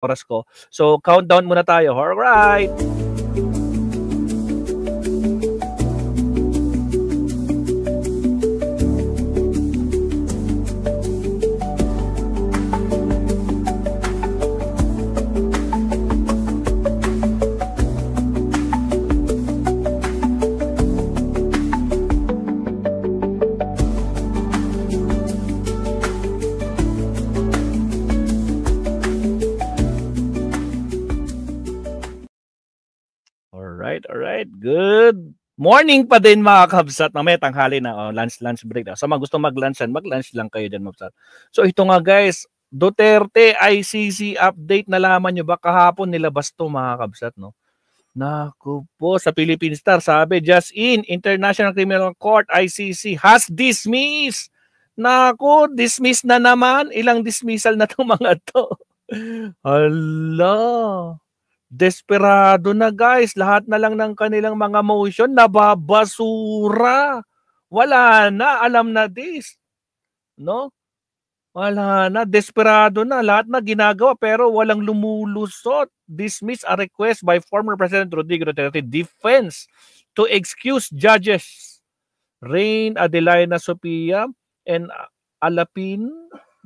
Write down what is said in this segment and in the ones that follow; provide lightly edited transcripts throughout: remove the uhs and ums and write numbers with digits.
oras ko. So, countdown muna tayo. Alright! Alright. Good morning pa din mga kabsat. Mamaya tanghali na, lunch break na. Sa mga gusto mag-lunch lang kayo dyan, mabsat. So ito nga guys, Duterte ICC update. Nalaman nyo ba kahapon nilabas to mga kabsat, no? Naku po, sa Philippine Star sabi, just in, International Criminal Court ICC has dismissed. Naku, dismiss na naman. Ilang dismissal na itong mga to. Hala. Desperado na guys, lahat na lang ng kanilang mga motion nababasura. Wala na, alam na this. No? Wala na, desperado na, lahat na ginagawa pero walang lumulusot. Dismiss a request by former President Rodrigo Duterte defense to excuse judges Rain Adelina Sopia and Alapin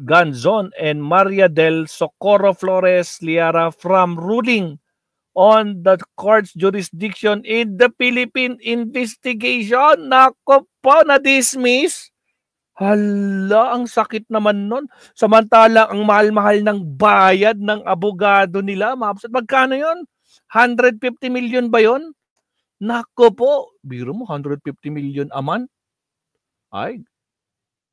Ganzon and Maria del Socorro Flores Liara from ruling on the court's jurisdiction in the Philippine investigation. Nako po, na-dismiss. Hala, ang sakit naman nun. Samantala, ang mahal-mahal ng bayad ng abogado nila. Magkano yon? 150 million ba yon? Nako po, biro mo, 150 million a month? Ay,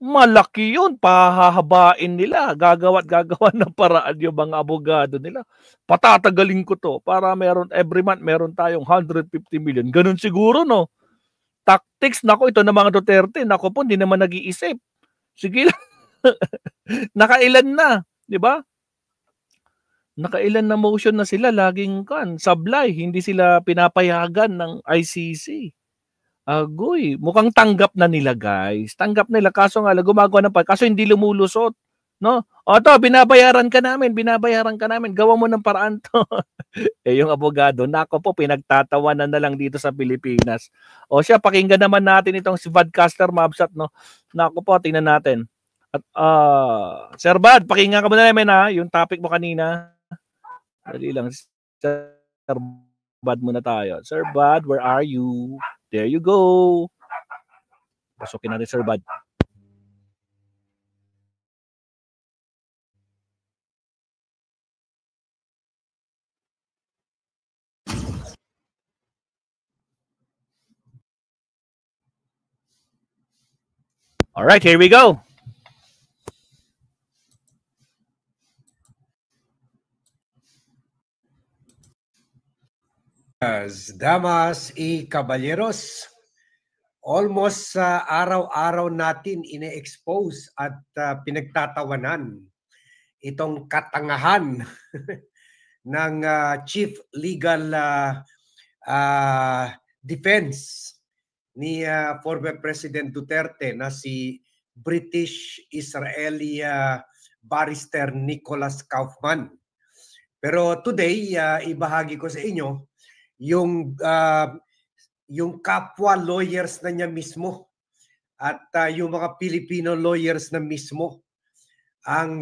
malaki yun, pahahabain nila, gagawa ng paraan yung mga abogado nila. Patatagalin ko to para meron, every month meron tayong 150 million. Ganun siguro, no? Tactics, nako, ito na mga Duterte, nako po, hindi naman nag-iisip. Sige lang. Nakailan na, di ba? Nakailan na motion na sila, laging sablay, hindi sila pinapayagan ng ICC. Agoy, mukhang tanggap na nila guys. Tanggap nila, kaso nga gumagawa ng kaso hindi lumulusot, no? O to, binabayaran ka namin, gawa mo ng paraan to. Yung abogado, nako po, pinagtatawanan na lang dito sa Pilipinas. O siya, pakinggan naman natin itong si Vadcaster Mabsat, no? Nako po, tingnan natin. At Sir Bad, pakinggan ka muna namin ha, yung topic mo kanina. Dali lang, Sir Bad muna tayo. Sir Bad, where are you? There you go. Pasukin natin, Sir Bad. All right, here we go. Damas y caballeros, almost araw-araw natin ine-expose at pinagtatawanan itong katangahan ng Chief Legal Defense ni former President Duterte na si British-Israeli barrister Nicholas Kaufman. Pero today, ibahagi ko sa inyo yung kapwa lawyers na niya mismo at yung mga Filipino lawyers na mismo ang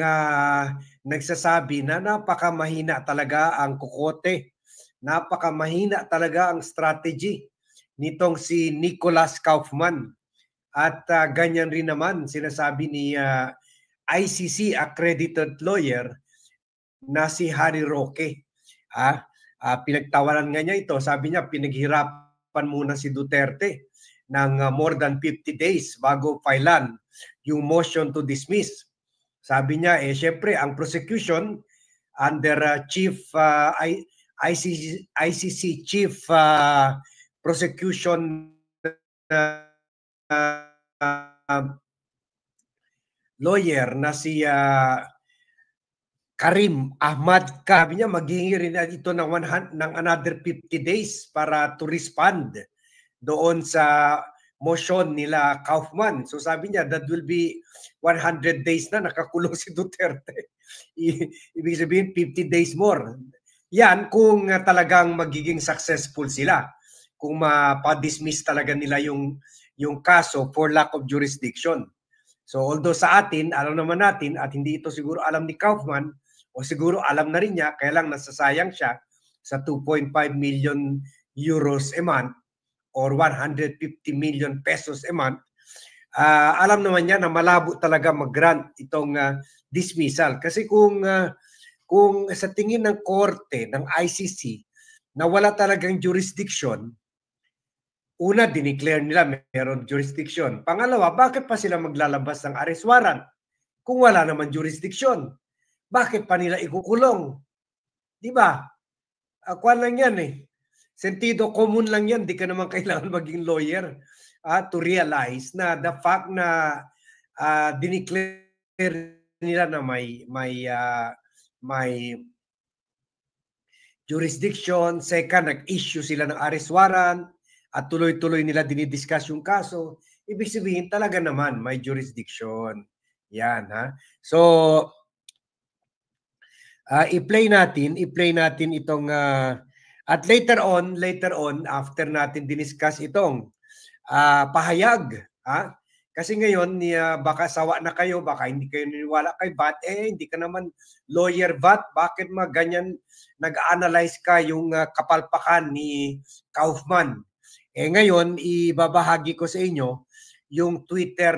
nagsasabi na napakamahina talaga ang kukote, napakamahina talaga ang strategy nitong si Nicholas Kaufman. At ganyan rin naman sinasabi ni ICC accredited lawyer na si Harry Roque. Pinagtawanan nga niya ito. Sabi niya, pinaghirapan muna si Duterte ng more than 50 days bago filean yung motion to dismiss. Sabi niya, syempre, ang prosecution under ICC Chief Prosecution lawyer na si Karim Ahmad, sabi niya maghihingi rin ito ng another 50 days para to respond doon sa motion nila Kaufman. So sabi niya that will be 100 days na nakakulong si Duterte. Ibig sabihin 50 days more. Yan kung talagang magiging successful sila. Kung mapa-dismiss talaga nila yung kaso for lack of jurisdiction. So although sa atin, alam naman natin at hindi ito siguro alam ni Kaufman o siguro alam na rin niya, kaya lang nasasayang siya sa 2.5 million euros a month or 150 million pesos a month. Alam naman niya na malabo talaga mag-grant itong dismissal. Kasi kung sa tingin ng korte, ng ICC, na wala talagang jurisdiction, una, dineclare nila meron jurisdiction. Pangalawa, bakit pa sila maglalabas ng arrest warrant kung wala naman jurisdiction? Bakit pa nila ikukulong? Di ba? Kuwan lang yan eh. Sentido common lang yan. Di ka naman kailangan maging lawyer to realize na the fact na dineclare nila na may jurisdiction. Second, nag-issue sila ng arrest warrant at tuloy-tuloy nila dinidiscuss yung kaso. Ibig sabihin talaga naman may jurisdiction. Yan ha. So, i-play natin itong at later on after natin diniscuss itong pahayag, ha? Kasi ngayon baka sawa na kayo, baka hindi kayo niniwala kay VAT, hindi ka naman lawyer VAT, bakit ganyan nag-analyze ka yung kapalpakan ni Kaufman? Ngayon ibabahagi ko sa inyo yung Twitter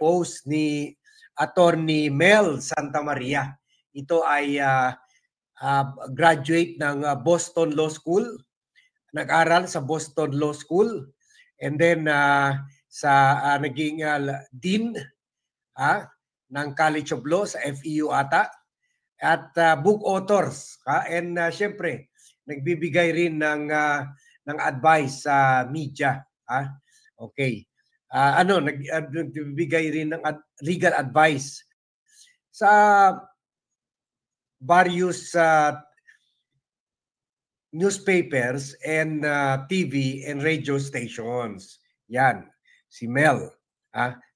post ni Attorney Mel Santamaria. Ito ay graduate ng Boston Law School. Nag-aral sa Boston Law School. And then naging dean ng College of Law sa FEU ata. At book authors. And syempre, nagbibigay rin ng advice sa media. Okay. Nagbibigay rin ng legal advice sa various newspapers and TV and radio stations. Yan, si Mel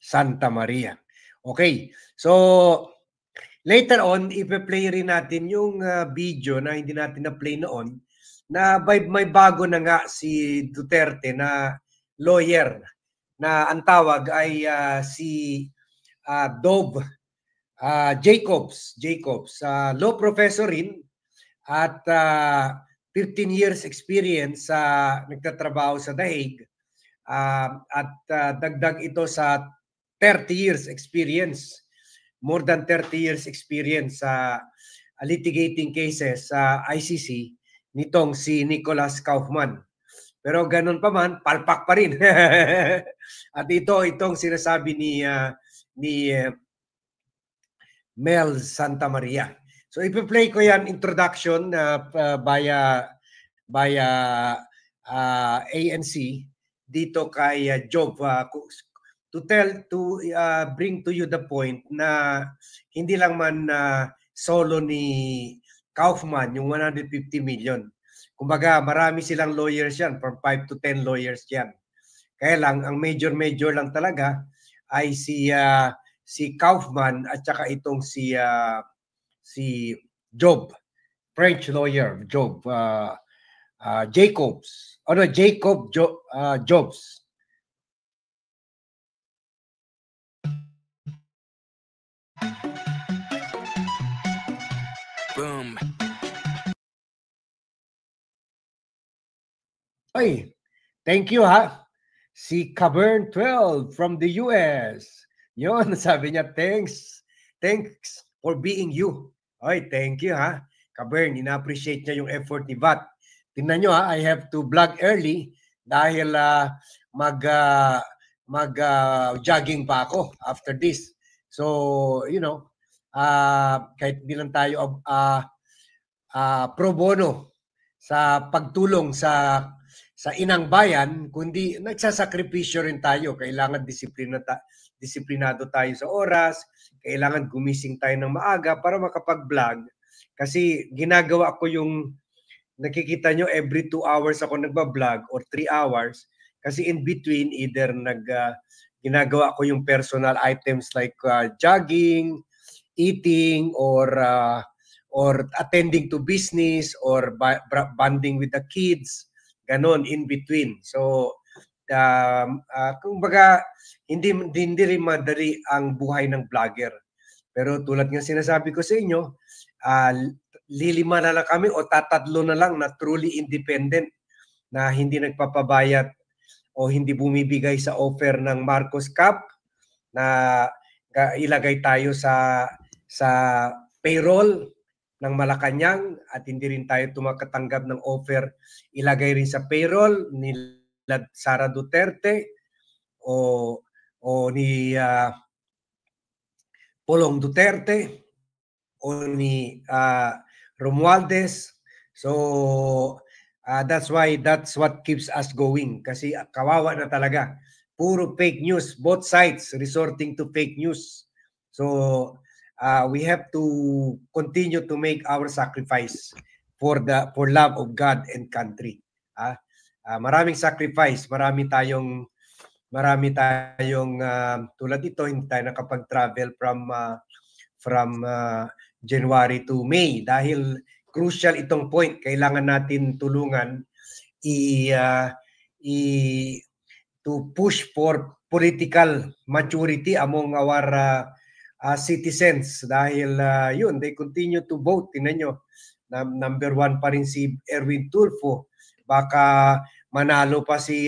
Santamaria. Okay, so later on, ipe-play rin natin yung video na hindi natin na-play noon na may bago na nga si Duterte na lawyer na ang tawag ay si Dov Jacobs, law professor rin at 15 years experience sa nagtatrabaho sa The Hague at dagdag ito sa 30 years experience, more than 30 years experience sa litigating cases sa ICC nitong si Nicholas Kaufman. Pero ganun pa man, palpak pa rin. At itong sinasabi ni Mel Santamaria. So ipi-play ko yan introduction via ANC dito kay Job to bring to you the point na hindi lang man solo ni Kaufman yung 150 million. Kumbaga marami silang lawyers yan, from 5 to 10 lawyers yan. Kaya lang ang major lang talaga ay si Kaufman at saka itong si Job, French lawyer, Job Jacobs. Jobs. Boom. Ay, thank you ha. Si Cavern 12 from the US. Yun, sabi niya, thanks for being you. Ay, thank you ha. Cavern, ina-appreciate niya yung effort ni VAT. Tingnan nyo ha, I have to vlog early dahil mag-jogging pa ako after this. So, kahit hindi lang tayo pro bono sa pagtulong sa inang bayan, kundi nagsasakripisyo rin tayo. Kailangan disiplinado tayo sa oras, kailangan gumising tayo ng maaga para makapag-vlog. Kasi ginagawa ko yung nakikita nyo every 2 hours ako nagba-vlog or 3 hours. Kasi in between, either ginagawa ko yung personal items like jogging, eating or attending to business or bonding with the kids, ganon in between. So kumbaga hindi rin madali ang buhay ng vlogger. Pero tulad ng sinasabi ko sa inyo, lilima na lang kami o tatatlo na lang na truly independent na hindi nagpapabayad o hindi bumibigay sa offer ng Marcos Cup na ilagay tayo sa payroll ng Malacanang at hindi rin tayo tumakatanggap ng offer ilagay rin sa payroll ni Sara Duterte o ni Pulong Duterte o ni Romualdez. So that's what keeps us going kasi kawawa na talaga. Puro fake news, both sides resorting to fake news. So we have to continue to make our sacrifice for love of God and country. Maraming sacrifice, marami tayong tulad dito, hindi tayo nakapag-travel from January to May dahil crucial itong point. Kailangan natin tulungan to push for political maturity among our citizens dahil yun, they continue to vote. Tingnan nyo, number 1 pa rin si Erwin Tulfo. Baka manalo pa si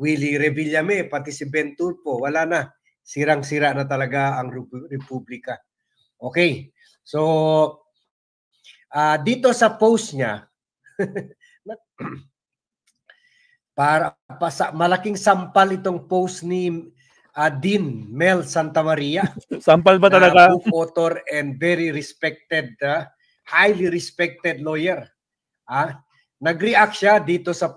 Willie Revillame, pati si Ben Tulfo. Wala na. Sirang-sira na talaga ang Republika. Okay. So, dito sa post niya, malaking sampal itong post ni Dean Mel Santamaria. Sampal ba talaga? Book author and very respected, highly respected lawyer. Nag-react siya dito sa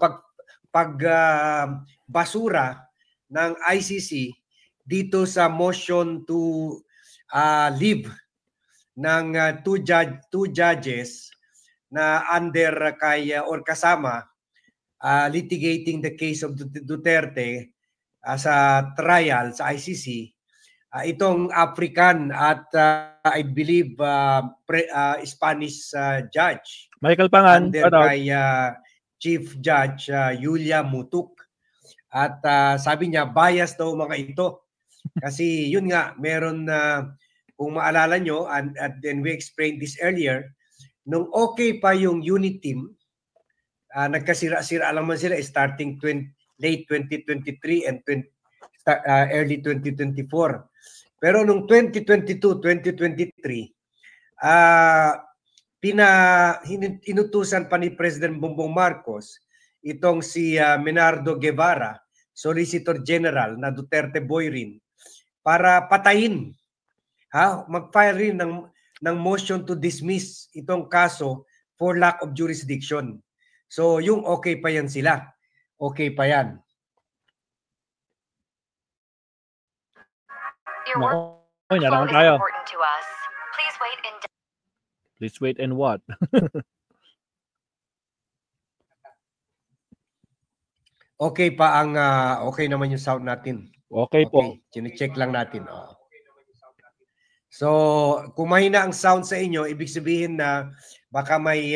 basura ng ICC dito sa motion to leave ng two judges na under or kasama litigating the case of Duterte sa trial sa ICC. Itong African at I believe Spanish judge. Michael Pangan. Under kay Chief Judge Yulia Mutuk. At sabi niya, bias daw mga ito. Kasi yun nga, meron kung maalala nyo, and then we explained this earlier, nung okay pa yung unit team, nagkasira-sira lang man sila starting late 2023 and early 2024. Pero nung 2022-2023, inutusan pa ni President Bongbong Marcos itong si Menardo Guevara, Solicitor General na Duterte boy rin, para patayin, mag-file rin ng motion to dismiss itong kaso for lack of jurisdiction. So yung okay pa yan sila. Okay pa yan. Your workflow is important to us. Please wait and... Please wait and what? Okay pa ang okay naman yung sound natin. Okay po. Chine-check lang natin. So, kung mahina ang sound sa inyo, ibig sabihin na baka may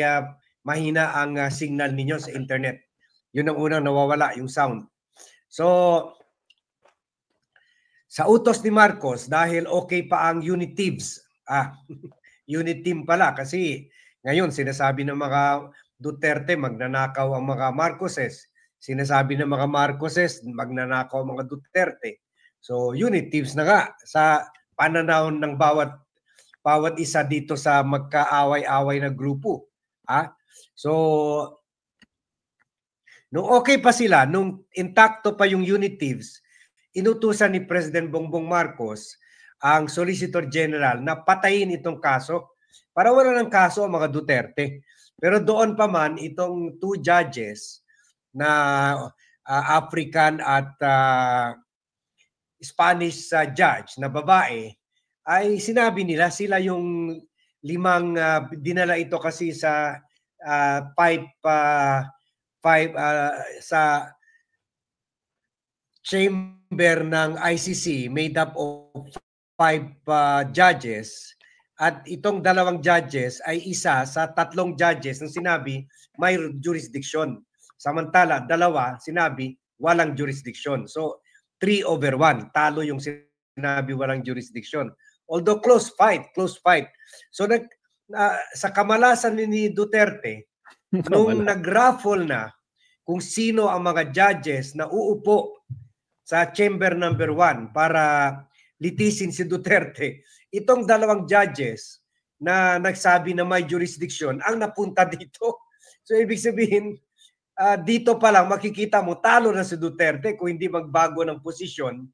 mahina ang signal ninyo sa internet. Yun ang unang nawawala, yung sound. So, sa utos ni Marcos, dahil okay pa ang unit teams, unit team pala kasi ngayon sinasabi ng mga Duterte magnanakaw ang mga Marcoses. Sinasabi ng mga Marcoses magnanakaw ang mga Duterte. So unit teams na nga sa pananaw ng bawat isa dito sa magkaaway-away na grupo. So nung okay pa sila, nung intakto pa yung unit teams, inutusan ni President Bongbong Marcos ang Solicitor General na patayin itong kaso para wala ng kaso ang mga Duterte. Pero doon pa man itong two judges na African at Spanish judge na babae ay sinabi nila sila yung limang dinala ito kasi sa sa chamber ng ICC made up of 5 judges At itong dalawang judges ay isa sa tatlong judges na sinabi may jurisdiction. Samantala, dalawa sinabi walang jurisdiction. So, 3/1. Talo yung sinabi walang jurisdiction. Although close fight. So, sa kamalasan ni Duterte, nung nag-raffle na kung sino ang mga judges na uupo sa chamber number 1 para litisin si Duterte, itong dalawang judges na nagsabi na may jurisdiction ang napunta dito. So ibig sabihin, dito pa lang makikita mo talo na si Duterte kung hindi magbago ng posisyon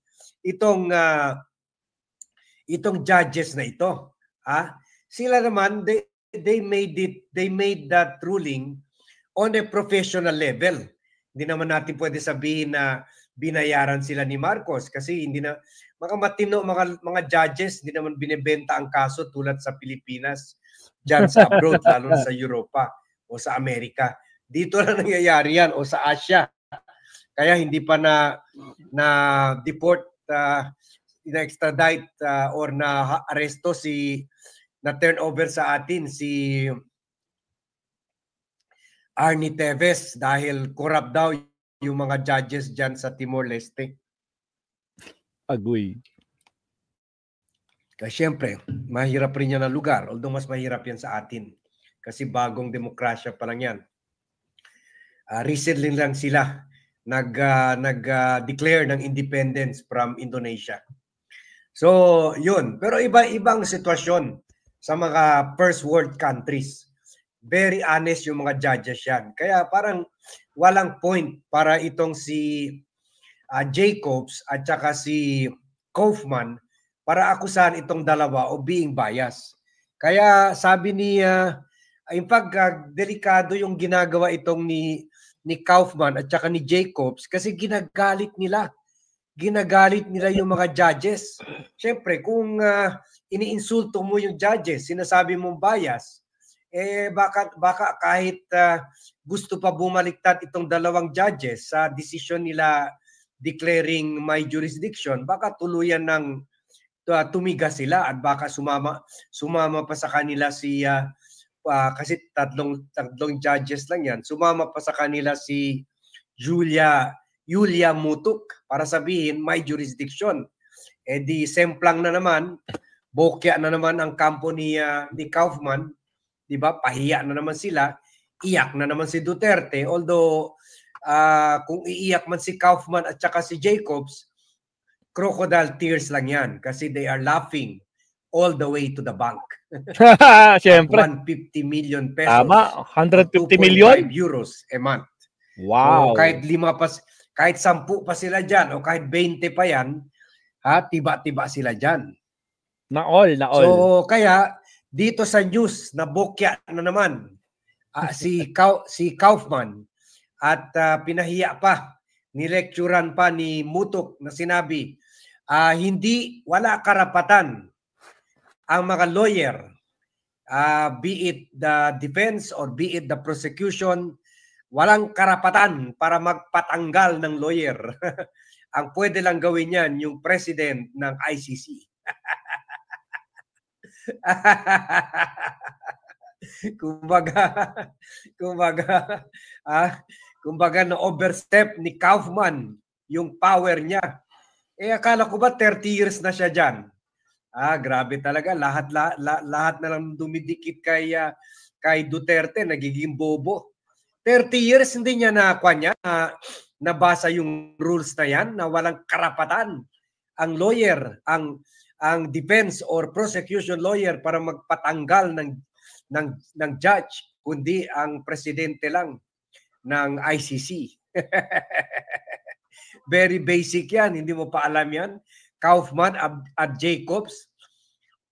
itong judges na ito. Sila naman they made that ruling on a professional level. Hindi naman natin pwede sabihin na binayaran sila ni Marcos kasi hindi na mga judges hindi naman binebenta ang kaso tulad sa Pilipinas diyan sa abroad lalo na sa Europa o sa Amerika. Dito na nangyayari yan o sa Asia. Kaya hindi pa na deport na-extradite or na aresto na turnover sa atin si Arnie Teves dahil corrupt daw yung mga judges dyan sa Timor-Leste. Agoy. Kasi syempre, mahirap rin yan ang lugar. Although mas mahirap yan sa atin. Kasi bagong demokrasya pa lang yan. Recently lang sila nag-declare ng independence from Indonesia. So, yun. Pero iba-ibang sitwasyon sa mga first world countries. Very honest yung mga judges yan. Kaya parang walang point para itong si Jacobs at saka si Kaufman para akusahan itong dalawa o being biased. Kaya sabi ni, in fact, delikado yung ginagawa itong ni Kaufman at saka ni Jacobs kasi ginagalit nila yung mga judges. Siyempre, kung iniinsulto mo yung judges, sinasabi mong bias, baka kahit gusto pa bumaliktad itong dalawang judges sa decision nila declaring my jurisdiction, baka tuluyan ng tumiga sila at baka sumama pa sa kanila kasi tatlong judges lang yan, sumama pa sa kanila si Julia Mutuk para sabihin may jurisdiction. Di semplang na naman, bokya na naman ang kampo ni Kaufman, di ba? Pahiya na naman sila, iyak na naman si Duterte. Although kung iiyak man si Kaufman at saka si Jacobs, crocodile tears lang yan kasi they are laughing all the way to the bank. Siyempre. 150 million pesos. Tama, 150 million euros a month. Wow. So, kahit 10 pa sila dyan o kahit 20 pa yan, tiba-tiba sila dyan. Na all. So, kaya dito sa news na bokya na naman si Kaufman at pinahiya pa, nilecturan pa ni Mutok na sinabi, wala karapatan ang mga lawyer, be it the defense or be it the prosecution, walang karapatan para magpatanggal ng lawyer. Ang pwede lang gawin yan yung president ng ICC. kumbaga na overstep ni Kaufman yung power niya. Akala ko ba 30 years na siya dyan? Grabe talaga. Lahat na lang dumidikit kay Duterte, nagiging bobo. 30 years hindi niya nabasa yung rules na yan na walang karapatan ang lawyer, ang defense or prosecution lawyer para magpatanggal ng judge, kundi ang presidente lang ng ICC. Very basic yan. Hindi mo pa alam yan. Kaufman at Jacobs.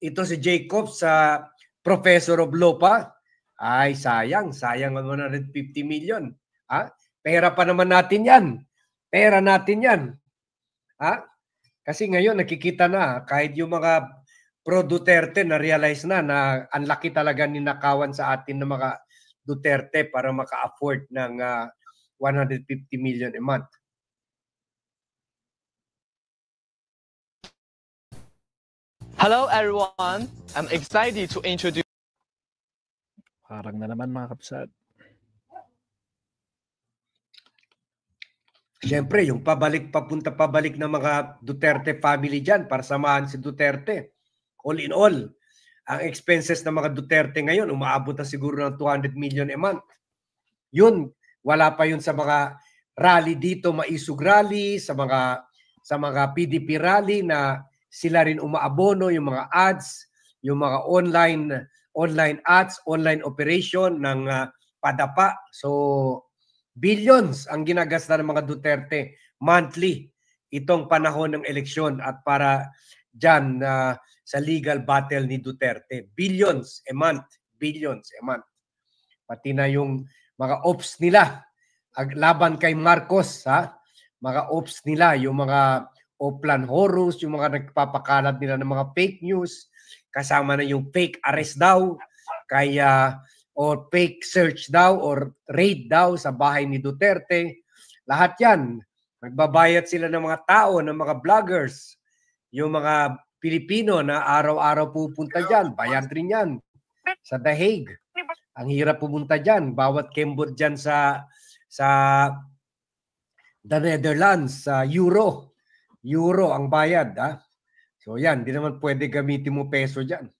Ito si Jacobs sa professor of law pa. Ay, sayang ang 150 million. Pera pa naman natin yan. Pera natin yan. Kasi ngayon nakikita na kahit yung mga pro Duterte na-realize na ang laki talaga ninakawan sa atin ng mga Duterte para maka-afford ng 150 million a month. Hello everyone, I'm excited to introduce. Parang na naman mga kapsat. Siyempre, yung papunta-pabalik ng mga Duterte family dyan para samahan si Duterte. All in all, ang expenses ng mga Duterte ngayon, umaabot na siguro ng 200 million a month. Yun, wala pa yun sa mga rally dito, maisug rally, sa mga PDP rally na sila rin umaabono, yung mga ads, yung mga online ads, online operation ng padapa. So, billions ang ginagasta ng mga Duterte monthly itong panahon ng eleksyon at para dyan sa legal battle ni Duterte. Billions a month. Billions a month. Pati na yung mga ops nila laban kay Marcos, ha? Mga ops nila, yung mga Oplan Horus, yung mga nagpapakalat nila ng mga fake news, kasama na yung fake arrest daw, kaya or fake search daw or raid daw sa bahay ni Duterte. Lahat yan. Nagbabayad sila ng mga tao, ng mga vloggers, yung mga Pilipino na araw-araw pupunta dyan. Bayad rin yan sa The Hague. Ang hirap pumunta dyan. Bawat kembot dyan sa the Netherlands, sa Euro. Euro ang bayad. Ha? So yan, di naman pwede gamitin mo peso dyan.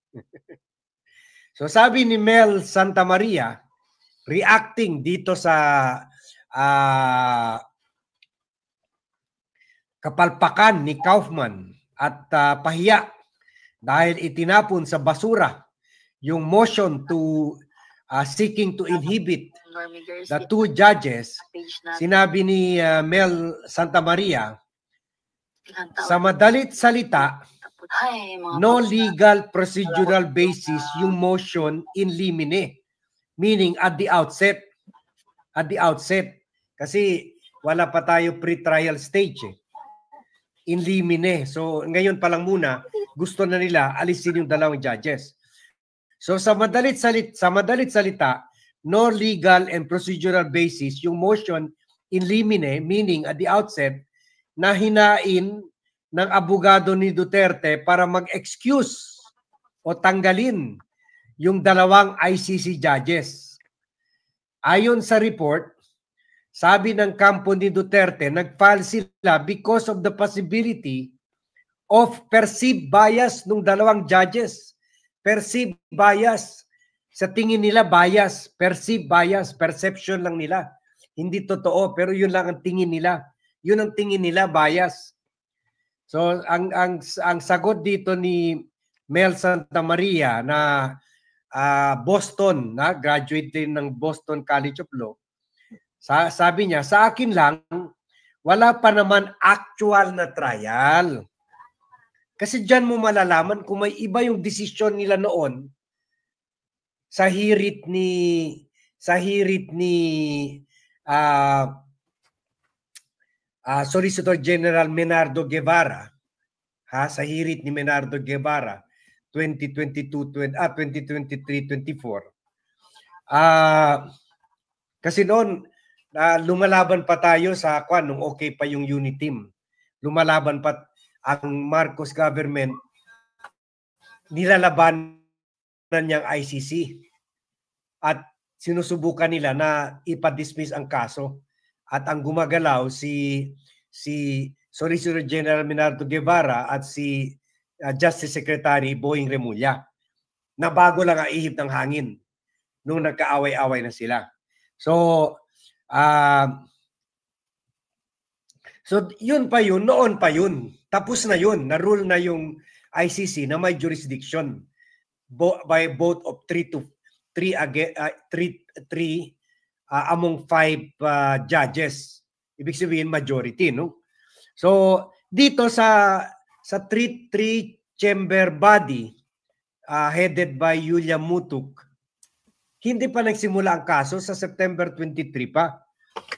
So sabi ni Mel Santa Maria, reacting dito sa kapalpakan ni Kaufman at pahiya dahil itinapon sa basura yung motion to seeking to inhibit the two judges. Sinabi ni Mel Santa Maria, sa madalit salita, no legal procedural basis yung motion in limine, meaning at the outset, kasi wala pa tayo pre-trial stage in limine. So ngayon pa lang muna gusto na nila alisin yung dalawang judges. So sa madalit salita, no legal and procedural basis yung motion in limine, meaning at the outset, na hinain ng abogado ni Duterte para mag-excuse o tanggalin yung dalawang ICC judges. Ayon sa report, sabi ng kampo ni Duterte, nag-file sila because of the possibility of perceived bias ng dalawang judges. Perceived bias. Sa tingin nila bias. Perceived bias. Perception lang nila. Hindi totoo, pero yun lang ang tingin nila. Yun ang tingin nila, bias. So ang sagot dito ni Mel Santa Maria na Boston, na graduate din ng Boston College of Law. Sabi niya, sa akin lang, wala pa naman actual na trial. Kasi diyan mo malalaman kung may iba yung desisyon nila noon sa hirit ni Solicitor General Menardo Guevara, sa hirit ni Menardo Guevara 2023-24. Kasi noon lumalaban pa tayo sa nung okay pa yung unit team. Lumalaban pa ang Marcos government, nilalabanan niyang ICC at sinusubukan nila na ipa-dismiss ang kaso. At ang gumagalaw si Solicitor General Menardo Guevara at si Justice Secretary Boying Remulla, na bago lang ang ihip ng hangin nung nagkaaway-away na sila. So yun pa yun, noon pa yun. Tapos na yun, na-rule na yung ICC na may jurisdiction by vote of 3 among 5 judges. Ibig sabihin majority, no? So dito sa 3-chamber body headed by Yulia Mutuk, hindi pa nagsimula ang kaso, sa September 23 pa.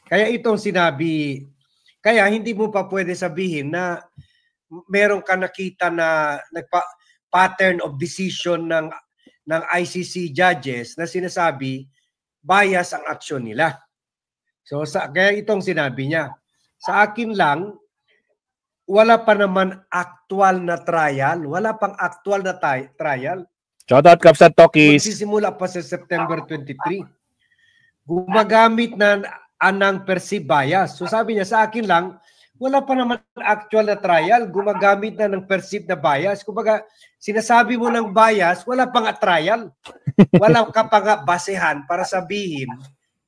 Kaya itong sinabi, kaya hindi mo pa pwede sabihin na meron ka nakita na pattern of decision ng ICC judges na sinasabi bias ang aksyon nila. So kaya itong sinabi niya, sa akin lang, wala pa naman actual na trial. Wala pang actual na trial. Shoutout Kapsat Tokis. Magsisimula pa sa September 23. Gumagamit na ng perceived bias. So sabi niya, sa akin lang, wala pa naman actual na trial. Gumagamit na ng perceived na bias. Kumbaga, sinasabi mo ng bias, wala pang trial. Wala ka pa nga basehan para sabihin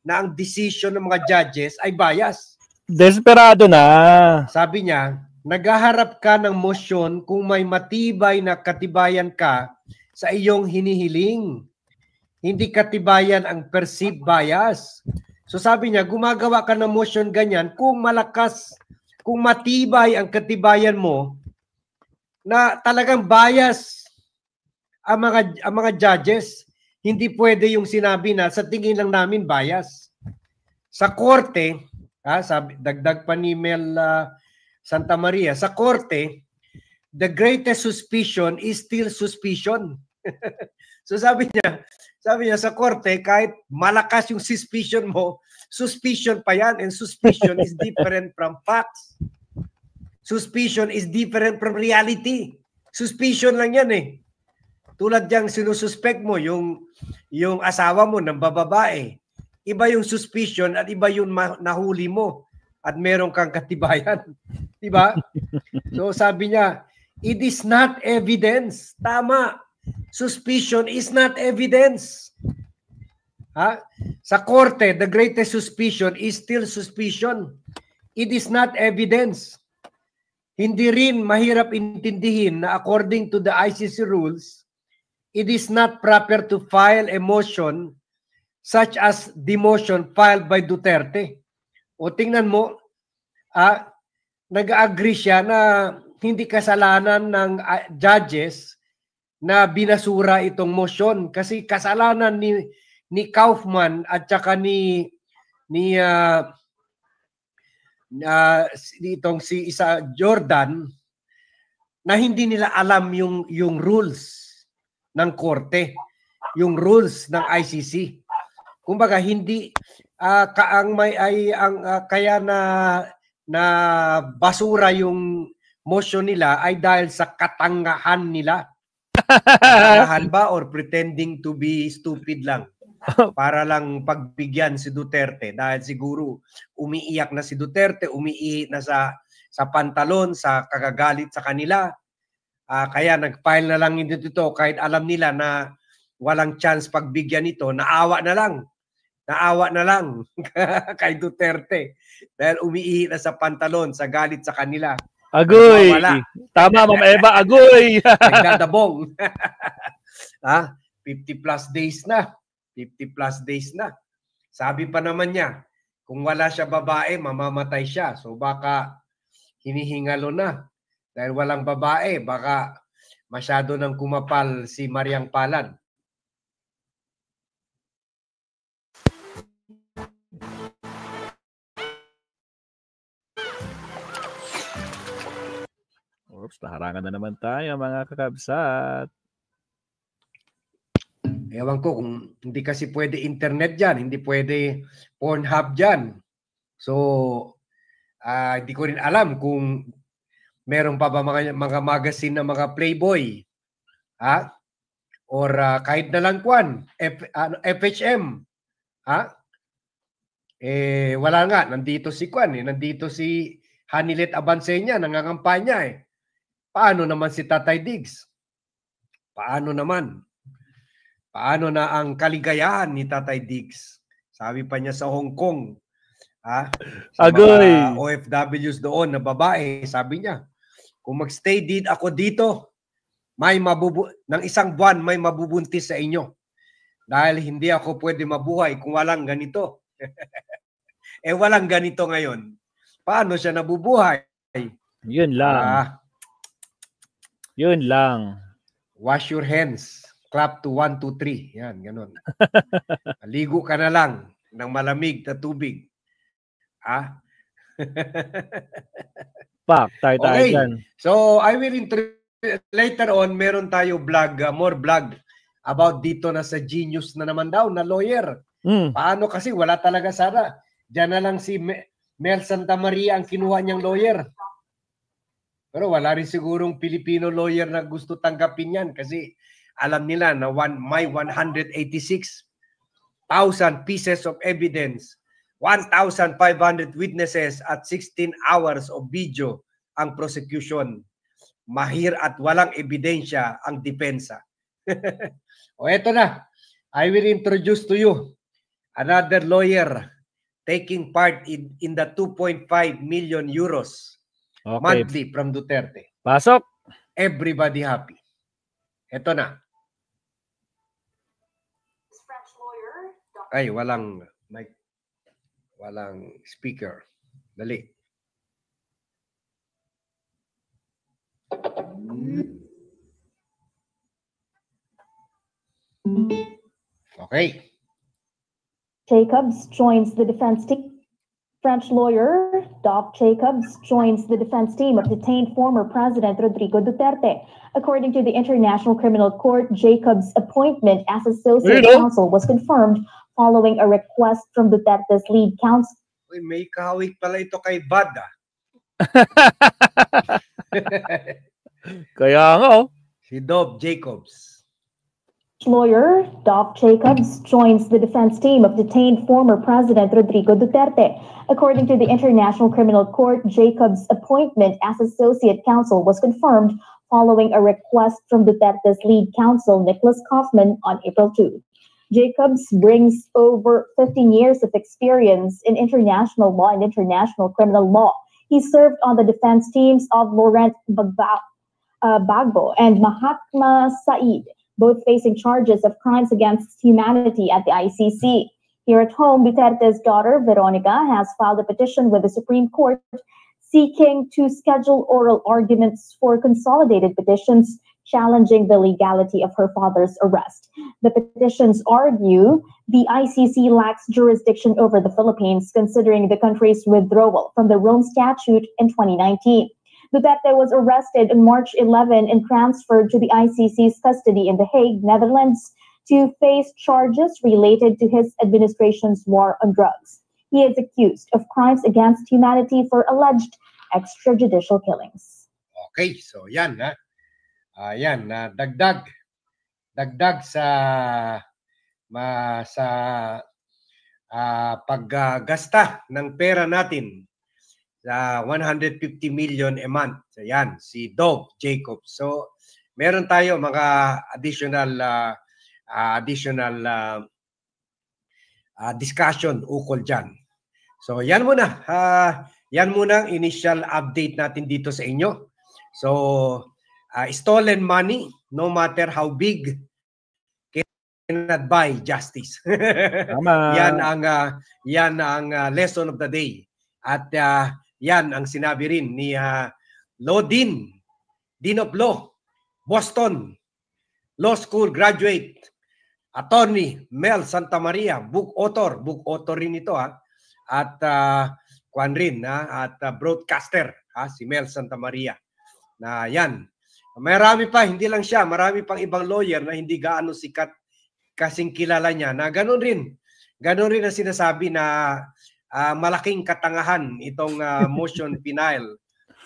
na ang decision ng mga judges ay bias. Desperado na. Sabi niya, naghaharap ka ng motion kung may matibay na katibayan ka sa iyong hinihiling. Hindi katibayan ang perceived bias. So sabi niya, gumagawa ka ng motion ganyan kung malakas, kung matibay ang katibayan mo na talagang bias ang mga judges. Hindi pwede yung sinabi na sa tingin lang namin bias. Sa korte, sabi, dagdag pa ni Mel Santa Maria, sa korte, the greatest suspicion is still suspicion. So sabi niya sa korte, kahit malakas yung suspicion mo, suspicion pa yan, and suspicion is different from facts. Suspicion is different from reality. Suspicion lang yan eh. Tulad yang sinususpect mo, yung asawa mo ng bababae. Iba yung suspicion at iba yung nahuli mo at meron kang katibayan. Diba? So sabi niya, it is not evidence. Tama. Suspicion is not evidence. Sa korte, the greatest suspicion is still suspicion. It is not evidence. Hindi rin mahirap intindihin na according to the ICC rules, it is not proper to file a motion such as the motion filed by Duterte. O tingnan mo, nag-agree siya na hindi kasalanan ng judges na binasura itong motion kasi kasalanan ni Kaufman at saka ni itong si Isa Jordan na hindi nila alam yung rules ng korte, yung rules ng ICC. Kumbaga hindi kaya na basura yung motion nila ay dahil sa katangahan nila. Katangahan ba or pretending to be stupid lang para lang pagbigyan si Duterte dahil siguro umiiyak na si Duterte, umiihi na sa pantalon, sa kagagalit sa kanila. Kaya nag-file na lang ito kahit alam nila na walang chance pagbigyan ito, naawa na lang kay Duterte dahil umiihi na sa pantalon, sa galit sa kanila. Agoy! Tama, Ma'am Eva, agoy! Nagdadabong. 50 plus days na. Sabi pa naman niya, kung wala siya babae, mamamatay siya. So baka hinihingalo na. Dahil walang babae, baka masyado nang kumapal si Mariang Palad. Oops, naharangan na naman tayo mga kakabsat. Ewan ko kung hindi kasi pwede internet dyan, hindi pwede Pornhub dyan. So, hindi ko rin alam kung meron pa ba mga magazine na mga Playboy. Or kahit na lang FHM. Wala nga, nandito si nandito si Hanilet Abansenya, nangangampanya Paano naman si Tatay Diggs? Paano na ang kaligayahan ni Tatay Diggs? Sabi pa niya sa Hong Kong, sa mga OFWs doon na babae, sabi niya, kung magstay ako dito, ng isang buwan may mabubuntis sa inyo. Dahil hindi ako pwede mabuhay kung walang ganito. Walang ganito ngayon. Paano siya nabubuhay? Yun lang. Yun lang. Wash your hands. Clap to 1, 2, 3. Yan, ganun. Ligo ka na lang ng malamig na tubig. Tayo dyan. So, I will later on, meron tayo more vlog about dito na sa Genius na naman daw, na lawyer. Paano kasi wala talaga sana. Diyan na lang si Mel Santa Maria ang kinuha niyang lawyer. Pero wala rin sigurong Filipino lawyer na gusto tanggapin yan kasi alam nila na may 186,000 pieces of evidence, 1,500 witnesses at 16 hours of video ang prosecution. Mahir at walang ebidensya ang depensa. O eto na, I will introduce to you another lawyer taking part in the 2.5 million euros monthly from Duterte. Pasok. Everybody happy. Eto na. Ay, walang mic. Walang speaker. Dali. Okay. Jacobs joins the defense team. French lawyer Dov Jacobs joins the defense team of detained former President Rodrigo Duterte. According to the International Criminal Court, Jacobs' appointment as associate counsel was confirmed following a request from Duterte's lead counsel. Uy, may kahawig pala ito kay Bad. Kaya nga, oh. Si Dov Jacobs. Lawyer Dov Jacobs joins the defense team of detained former President Rodrigo Duterte. According to the International Criminal Court, Jacobs' appointment as associate counsel was confirmed following a request from Duterte's lead counsel, Nicholas Kaufman, on April 2. Jacobs brings over 15 years of experience in international law and international criminal law. He served on the defense teams of Laurent Gbagbo and Mahatma Said, both facing charges of crimes against humanity at the ICC. Here at home, Duterte's daughter, Veronica, has filed a petition with the Supreme Court seeking to schedule oral arguments for consolidated petitions challenging the legality of her father's arrest. The petitions argue the ICC lacks jurisdiction over the Philippines, considering the country's withdrawal from the Rome Statute in 2019. Duterte was arrested on March 11 and transferred to the ICC's custody in The Hague, Netherlands, to face charges related to his administration's war on drugs. He is accused of crimes against humanity for alleged extrajudicial killings. Okay, so yan ha. Yan, dagdag sa paggasta ng pera natin sa 150 million a month. So yan, si Dov Jacobs. So meron tayo mga additional discussion ukol dyan. So yan muna. Yan muna ang initial update natin dito sa inyo. So stolen money, no matter how big, cannot buy justice. Yan ang lesson of the day. At yan ang sinabi rin ni Dean of Law, Boston Law School graduate, attorney Mel Santamaria, book author rin ito at kwan rin at broadcaster si Mel Santamaria. Na yan. Marami pa, hindi lang siya, marami pang ibang lawyer na hindi gaano sikat kasing kilala niya na ganun rin ang sinasabi na malaking katangahan itong motion penal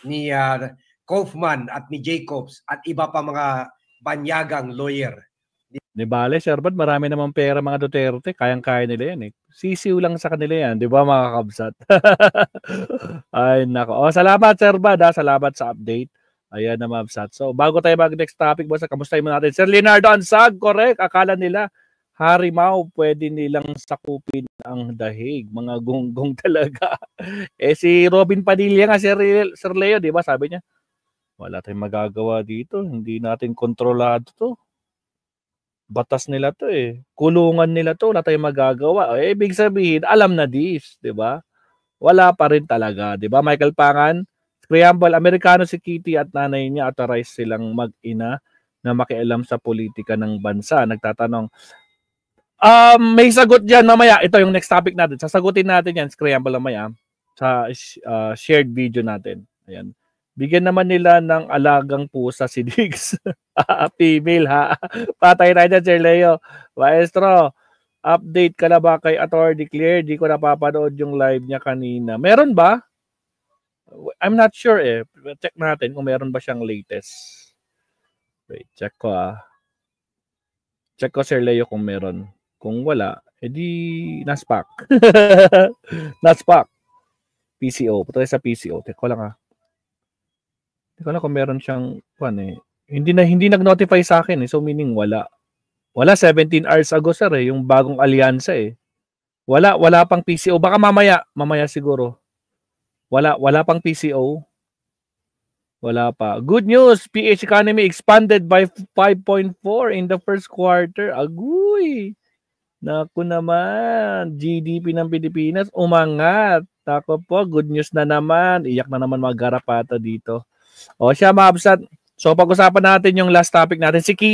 ni Kaufman at ni Jacobs at iba pa mga banyagang lawyer. Di bale, Sir Bad, marami namang pera mga Duterte, kayang-kaya nila yan eh. Sisiw lang sa kanila yan, di ba mga kabsat? Ay, nako. Salamat Sir Bad, salamat sa update. Ayan na mabsat. So, bago tayo mag-next topic, basta kamustahin mo natin. Sir Leonardo Ansag, correct. Akala nila, Harimau, pwede nilang sakupin ang dahig. Mga gunggong talaga. Si Robin Padilla nga, Sir Leo, di ba? Sabi niya, wala tayong magagawa dito. Hindi natin kontrolado to. Batas nila to eh. Kulungan nila to. Wala tayong magagawa. Ibig sabihin, alam na this, di ba? Wala pa rin talaga, di ba? Michael Pangan, Preamble, Amerikano si Kitty at nanay niya authorized silang mag-ina na makialam sa politika ng bansa. Nagtatanong, may sagot dyan mamaya. Ito yung next topic natin. Sasagutin natin yan, Preamble mamaya, sa shared video natin. Ayan. Bigyan naman nila ng alagang pusa si Diggs. Female ha. Patay tayo dyan, Sir Leo. Maestro, update ka na ba kay Attorney Claire? Di ko napapanood yung live niya kanina. Meron ba? I'm not sure eh. Check natin kung meron ba siyang latest. Wait, check ko Check ko Sir Leo kung meron. Kung wala, edi naspak. Naspak. PCO. Punta tayo sa PCO. Check ko lang Hindi ko lang kung meron siyang Hindi nag-notify sa akin eh. So meaning wala. Wala 17 hours ago sir eh, yung bagong alyansa eh. Wala pang PCO. Baka mamaya siguro. Wala pang PCO. Wala pa. Good news, PH economy expanded by 5.4 in the first quarter. Agoy. Naku naman, GDP ng Pilipinas umangat. Tako po, good news na naman. Iyak na naman mga garapata dito. O siya, Mabsat. So pag-usapan natin yung last topic natin. Si Kitty